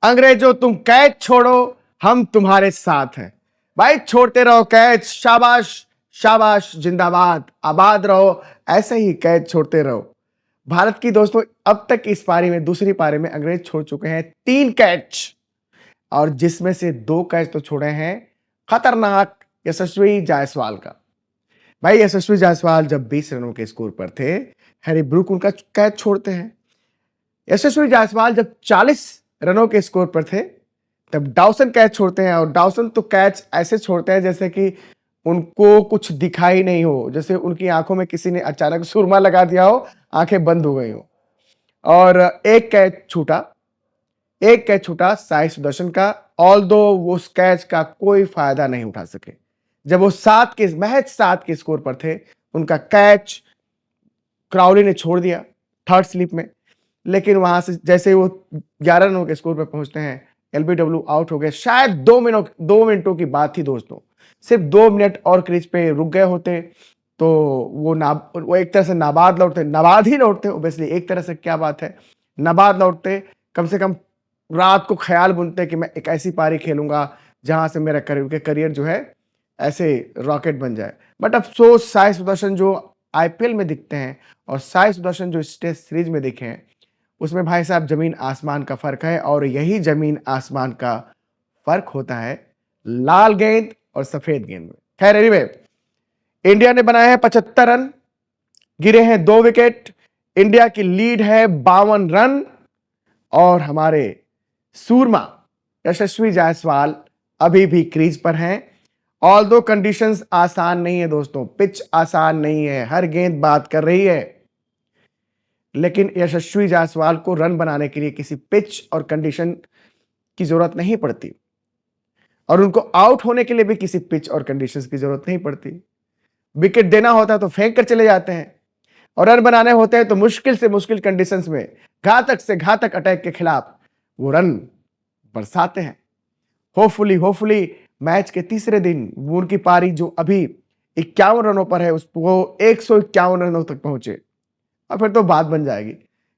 अंग्रेजों तुम कैच छोड़ो, हम तुम्हारे साथ हैं। भाई छोड़ते रहो कैच, शाबाश शाबाश, जिंदाबाद, आबाद रहो, ऐसे ही कैच छोड़ते रहो। भारत की दोस्तों अब तक इस पारी में, दूसरी पारी में अंग्रेज छोड़ चुके हैं 3 कैच, और जिसमें से 2 कैच तो छोड़े हैं खतरनाक यशस्वी जायसवाल का। भाई यशस्वी जायसवाल जब 20 रनों के स्कोर पर थे, हैरी ब्रूक उनका कैच छोड़ते हैं। यशस्वी जायसवाल जब 40 रनों के स्कोर पर थे, तब डाउसन कैच छोड़ते हैं, और डाउसन तो कैच ऐसे छोड़ते हैं जैसे कि उनको कुछ दिखाई नहीं हो, जैसे उनकी आंखों में किसी ने अचानक सुरमा लगा दिया हो, आंखें बंद हो गई हो। और एक कैच छूटा साई सुदर्शन का, ऑल्दो वो उस कैच का कोई फायदा नहीं उठा सके। जब वो महज 7 के स्कोर पर थे, उनका कैच क्राउली ने छोड़ दिया थर्ड स्लिप में। लेकिन वहां से जैसे वो 11 रनों के स्कोर पर पहुंचते हैं, एलबीडब्ल्यू आउट हो गए। शायद 2 मिनटों की बात थी दोस्तों, सिर्फ 2 मिनट और क्रीज पे रुक गए होते तो वो एक तरह से नाबाद लौटते, नाबाद ही लौटते ओबियसली, एक तरह से क्या बात है, नाबाद लौटते। कम से कम रात को ख्याल बुनते कि मैं एक ऐसी पारी खेलूंगा जहां से मेरा करियर जो है ऐसे रॉकेट बन जाए। बट अफसोस, साई सुदर्शन जो आईपीएल में दिखते हैं और साई सुदर्शन जो टेस्ट सीरीज में दिखे हैं, उसमें भाई साहब जमीन आसमान का फर्क है। और यही जमीन आसमान का फर्क होता है लाल गेंद और सफेद गेंद में। खैर एनीवे, इंडिया ने बनाए हैं 75 रन, गिरे हैं 2 विकेट, इंडिया की लीड है 52 रन, और हमारे सूरमा यशस्वी जायसवाल अभी भी क्रीज पर हैं। ऑल्दो कंडीशंस आसान नहीं है दोस्तों, पिच आसान नहीं है, हर गेंद बात कर रही है, लेकिन यशस्वी जायसवाल को रन बनाने के लिए किसी पिच और कंडीशन की जरूरत नहीं पड़ती, और उनको आउट होने के लिए भी किसी पिच और कंडीशंस की जरूरत नहीं पड़ती। विकेट देना होता है तो फेंक कर चले जाते हैं, और रन बनाने होते हैं तो मुश्किल से मुश्किल कंडीशंस में घातक से घातक अटैक के खिलाफ वो रन बरसाते हैं। होपफुली मैच के तीसरे दिन वो उनकी पारी जो अभी 51 रनों पर है, वो 151 रनों तक पहुंचे, और फिर तो बात बन जाएगी।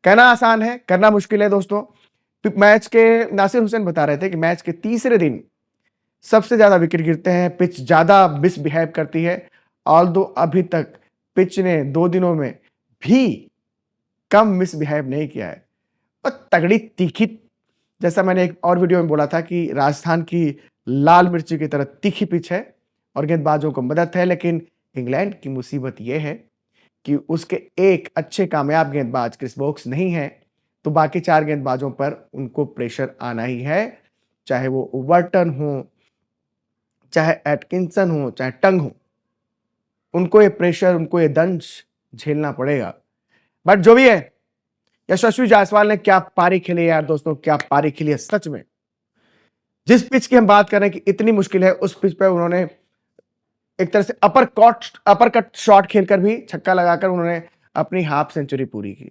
कहना आसान है, करना मुश्किल है दोस्तों। मैच के नासिर हुसैन बता रहे थे कि मैच के तीसरे दिन सबसे ज्यादा विकेट गिरते हैं, पिच ज्यादा मिसबिहेव करती है। ऑल्दो अभी तक पिच ने 2 दिनों में भी कम मिसबिहेव नहीं किया है, और तगड़ी तीखी, जैसा मैंने एक और वीडियो में बोला था कि राजस्थान की लाल मिर्ची की तरह तीखी पिच है और गेंदबाजों को मदद है। लेकिन इंग्लैंड की मुसीबत यह है कि उसके एक अच्छे कामयाब गेंदबाज क्रिस वोक्स नहीं है, तो बाकी 4 गेंदबाजों पर उनको प्रेशर आना ही है, चाहे वो ओवर्टन हो, चाहे एटकिंसन हो, चाहे टंग हो, उनको ये प्रेशर, उनको ये दंश झेलना पड़ेगा। बट जो भी है, यशस्वी जायसवाल ने क्या पारी खेली यार दोस्तों, क्या पारी खेली है सच में। जिस पिच की हम बात कर रहे हैं कि इतनी मुश्किल है, उस पिच पे उन्होंने एक तरह से अपर कट शॉट खेलकर भी छक्का लगाकर उन्होंने अपनी हाफ सेंचुरी पूरी की।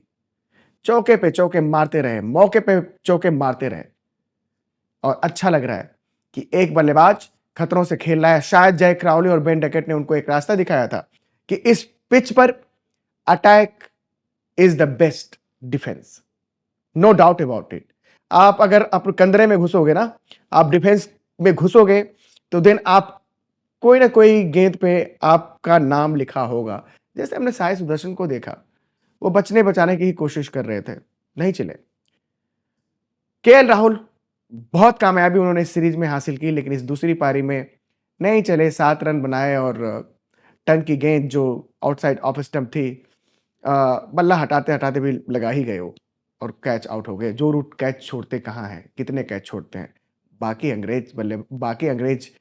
चौके पे चौके मारते रहे, मौके पे चौके मारते रहे, और अच्छा लग रहा है कि एक बल्लेबाज खतरों से खेल रहा है। शायद जय क्राउली और बेन डकेट ने उनको एक रास्ता दिखाया था कि इस पिच पर attack is the best defence, no doubt about it. आप अगर अपने कंदरे में घुसोगे ना, आप डिफेंस में घुसोगे, तो देन आप कोई ना कोई गेंद पे आपका नाम लिखा होगा। जैसे हमने साई सुदर्शन को देखा, वो बचने बचाने की ही कोशिश कर रहे थे, नहीं चले। केएल राहुल, बहुत कामयाबी उन्होंने इस सीरीज में हासिल की, लेकिन इस दूसरी पारी में नहीं चले। 7 रन बनाए, और टंग की गेंद जो आउटसाइड ऑफ स्टंप थी, बल्ला हटाते हटाते भी लगा ही गए वो, और कैच आउट हो गए। जो रूट कैच छोड़ते कहाँ हैं, कितने कैच छोड़ते हैं बाकी अंग्रेज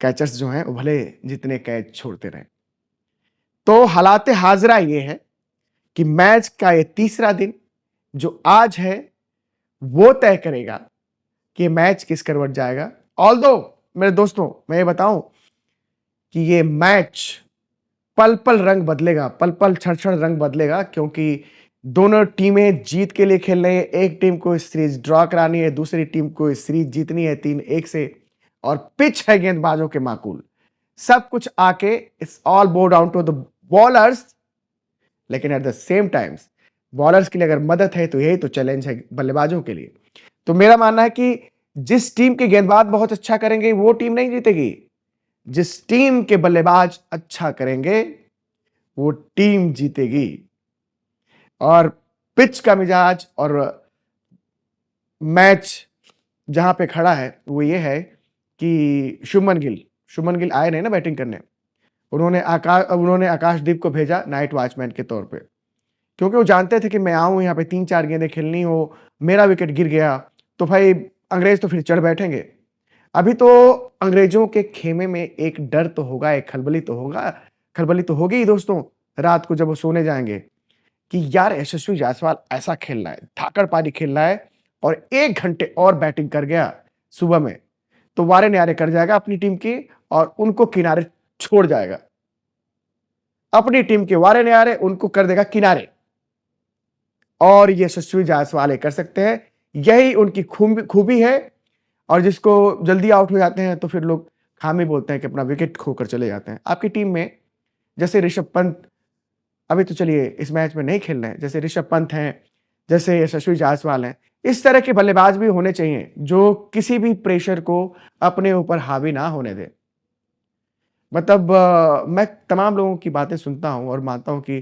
कैचर्स जो हैं, वो भले जितने कैच छोड़ते रहे। तो हालात हाजरा ये है कि मैच का ये तीसरा दिन जो आज है, वो तय करेगा कि मैच किस करवट जाएगा। ऑल्दो मेरे दोस्तों, मैं ये बताऊं कि ये मैच पल पल रंग बदलेगा, पल पल क्षण क्षण रंग बदलेगा, क्योंकि दोनों टीमें जीत के लिए खेल रही है। एक टीम को इस सीरीज ड्रॉ करानी है, दूसरी टीम को इस सीरीज जीतनी है 3-1 से, और पिच है गेंदबाजों के माकूल। सब कुछ आके it's all bow down to the bowlers, लेकिन at the same times bowlers के लिए अगर मदद है तो यही तो चैलेंज है बल्लेबाजों के लिए। तो मेरा मानना है कि जिस टीम के गेंदबाज बहुत अच्छा करेंगे वो टीम नहीं जीतेगी, जिस टीम के बल्लेबाज अच्छा करेंगे वो टीम जीतेगी। और पिच का मिजाज और मैच जहां पे खड़ा है वो ये है कि शुभमन गिल आए नहीं ना बैटिंग करने। उन्होंने आकाशदीप को भेजा नाइट वॉचमैन के तौर पे, क्योंकि वो जानते थे कि मैं आऊं यहाँ पे 3-4 गेंदें खेलनी हो, मेरा विकेट गिर गया तो भाई अंग्रेज तो फिर चढ़ बैठेंगे। अभी तो अंग्रेजों के खेमे में एक डर तो होगा, एक खलबली तो होगी ही दोस्तों, रात को जब वो सोने जाएंगे कि यार यशस्वी जायसवाल ऐसा खेल रहा है, धाकड़ पारी खेल रहा है और 1 घंटे और बैटिंग कर गया सुबह में तो वारे न्यारे कर जाएगा अपनी टीम की और उनको किनारे छोड़ जाएगा। अपनी टीम के वारे न्यारे उनको कर देगा किनारे। और यशस्वी जायसवाल ये कर सकते हैं, यही उनकी खूबी है। और जिसको जल्दी आउट हो जाते हैं तो फिर लोग खामी बोलते हैं कि अपना विकेट खोकर चले जाते हैं। आपकी टीम में जैसे ऋषभ पंत, अभी तो चलिए इस मैच में नहीं खेल रहे हैं, जैसे ऋषभ पंत हैं, जैसे यशस्वी जायसवाल हैं, इस तरह के बल्लेबाज भी होने चाहिए जो किसी भी प्रेशर को अपने ऊपर हावी ना होने दें। मतलब मैं तमाम लोगों की बातें सुनता हूं और मानता हूं कि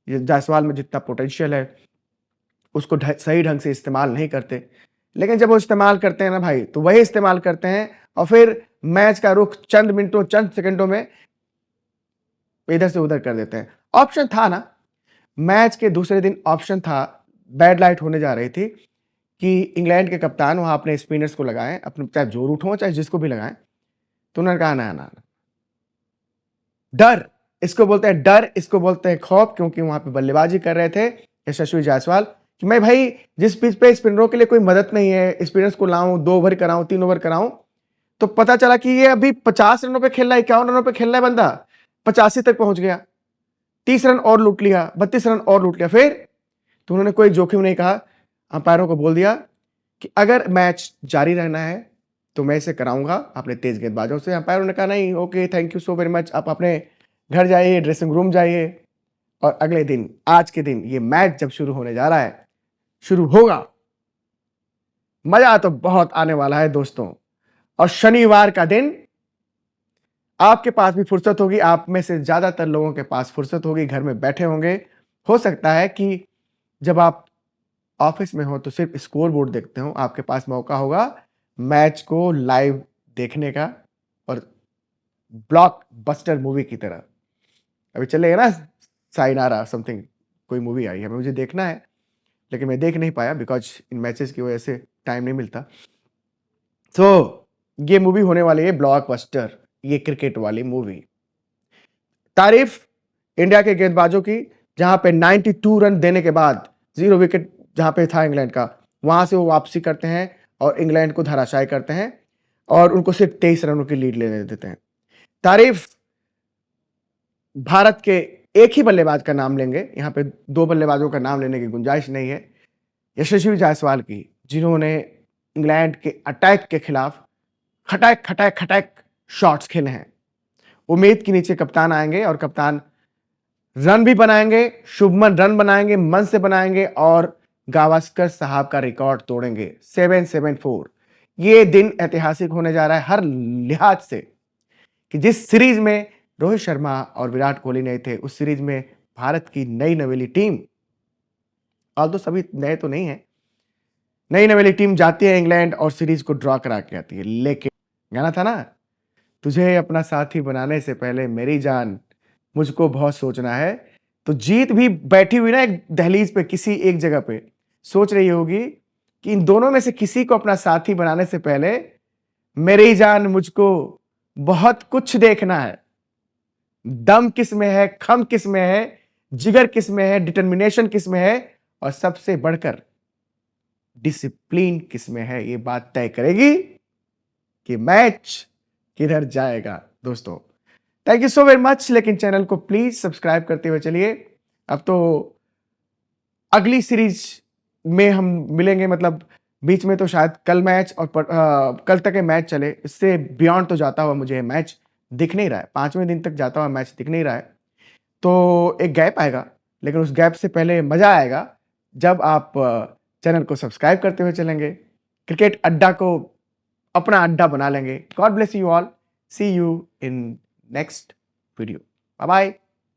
ये जायसवाल में जितना पोटेंशियल है उसको सही ढंग से इस्तेमाल नहीं करते। लेकिन जब वो इस्तेमाल करते हैं ना भाई, तो वही इस्तेमाल करते हैं और फिर मैच का रुख चंद मिनटों, चंद सेकंडों में इधर से उधर कर देते हैं। ऑप्शन था ना, मैच के दूसरे दिन ऑप्शन था, बैड लाइट होने जा रही थी कि इंग्लैंड के कप्तान वहां अपने स्पिनर्स को लगाएं, अपने चाहे जोर उठो चाहे जिसको भी लगाएं। तो उन्होंने कहा ना ना ना, डर, इसको बोलते हैं डर, इसको बोलते हैं खौफ, क्योंकि वहां पे बल्लेबाजी कर रहे थे यशस्वी जायसवाल कि मैं भाई जिस पिच पे स्पिनरों के लिए कोई मदद नहीं है, स्पिनर्स को लाऊं, 2 ओवर कराऊं, 3 ओवर कराऊं, तो पता चला कि ये अभी 50 रनों पे खेल रहा है, 51 रनों पे खेल रहा है बंदा, 85 तक पहुंच गया, 30 रन और लूट लिया, 32 रन और लूट लिया। फिर तो उन्होंने कोई जोखिम नहीं कहा, अंपायरों को बोल दिया कि अगर मैच जारी रहना है तो मैं इसे कराऊंगा अपने तेज गेंदबाजों से। अंपायरों ने कहा नहीं, okay thank you so very much, आप अपने घर जाइए, ड्रेसिंग रूम जाइए। और अगले दिन, आज के दिन, ये मैच जब शुरू होने जा रहा है, शुरू होगा, मजा तो बहुत आने वाला है दोस्तों। और शनिवार का दिन आपके पास भी फुर्सत होगी, आप में से ज्यादातर लोगों के पास फुर्सत होगी, घर में बैठे होंगे। हो सकता है कि जब आप ऑफिस में हो तो सिर्फ स्कोर बोर्ड देखते हो, आपके पास मौका होगा मैच को लाइव देखने का। और ब्लॉकबस्टर मूवी की तरह अभी चलेगा ना, साइनारा समथिंग, कोई मूवी आई है, मुझे देखना है लेकिन मैं देख नहीं पाया बिकॉज इन मैचेस की वजह से टाइम नहीं मिलता। तो ये मूवी होने वाली है ब्लॉकबस्टर, ये क्रिकेट वाली मूवी। तारीफ इंडिया के गेंदबाजों की, जहां पे 92 रन देने के बाद 0 विकेट जहां पे था इंग्लैंड का, वहां से वो वापसी करते हैं और इंग्लैंड को धराशायी करते हैं और उनको सिर्फ 23 रनों की लीड लेने देते हैं। तारीफ भारत के एक ही बल्लेबाज का नाम लेंगे, यहां पे 2 बल्लेबाजों का नाम लेने की गुंजाइश नहीं है, यशस्वी जायसवाल की, जिन्होंने इंग्लैंड के अटैक के खिलाफ खटैक खटैक खटैक शॉट्स खेले हैं। उम्मीद के नीचे कप्तान आएंगे और कप्तान रन भी बनाएंगे, शुभमन रन बनाएंगे, मन से बनाएंगे और गावस्कर साहब का रिकॉर्ड तोड़ेंगे 774। ये दिन ऐतिहासिक होने जा रहा है हर लिहाज से कि जिस सीरीज में रोहित शर्मा और विराट कोहली नहीं थे, उस सीरीज में भारत की नई नवेली टीम, और तो सभी नए तो नहीं है, नई नवेली टीम जाती है इंग्लैंड और सीरीज को ड्रॉ करा के आती है। लेकिन गाना था ना, तुझे अपना साथी बनाने से पहले मेरी जान मुझको बहुत सोचना है। तो जीत भी बैठी हुई ना एक दहलीज पे, किसी एक जगह पे सोच रही होगी कि इन दोनों में से किसी को अपना साथी बनाने से पहले मेरी जान मुझको बहुत कुछ देखना है। दम किस में है, खम किस में है, जिगर किस में है, डिटर्मिनेशन किस में है और सबसे बढ़कर डिसिप्लिन किस में है, ये बात तय करेगी कि मैच किधर जाएगा दोस्तों। Thank you so very much. लेकिन चैनल को प्लीज सब्सक्राइब करते हुए चलिए। अब तो अगली सीरीज में हम मिलेंगे, मतलब बीच में तो शायद कल मैच और कल तक ये मैच चले, इससे बियॉन्ड तो जाता हुआ मुझे मैच दिख नहीं रहा है, 5वें दिन तक जाता हुआ मैच दिख नहीं रहा है। तो एक गैप आएगा, लेकिन उस गैप से पहले मजा आएगा जब आप चैनल को सब्सक्राइब करते हुए चलेंगे, क्रिकेट अड्डा को अपना अड्डा बना लेंगे। God bless you all, see you in next video, bye bye.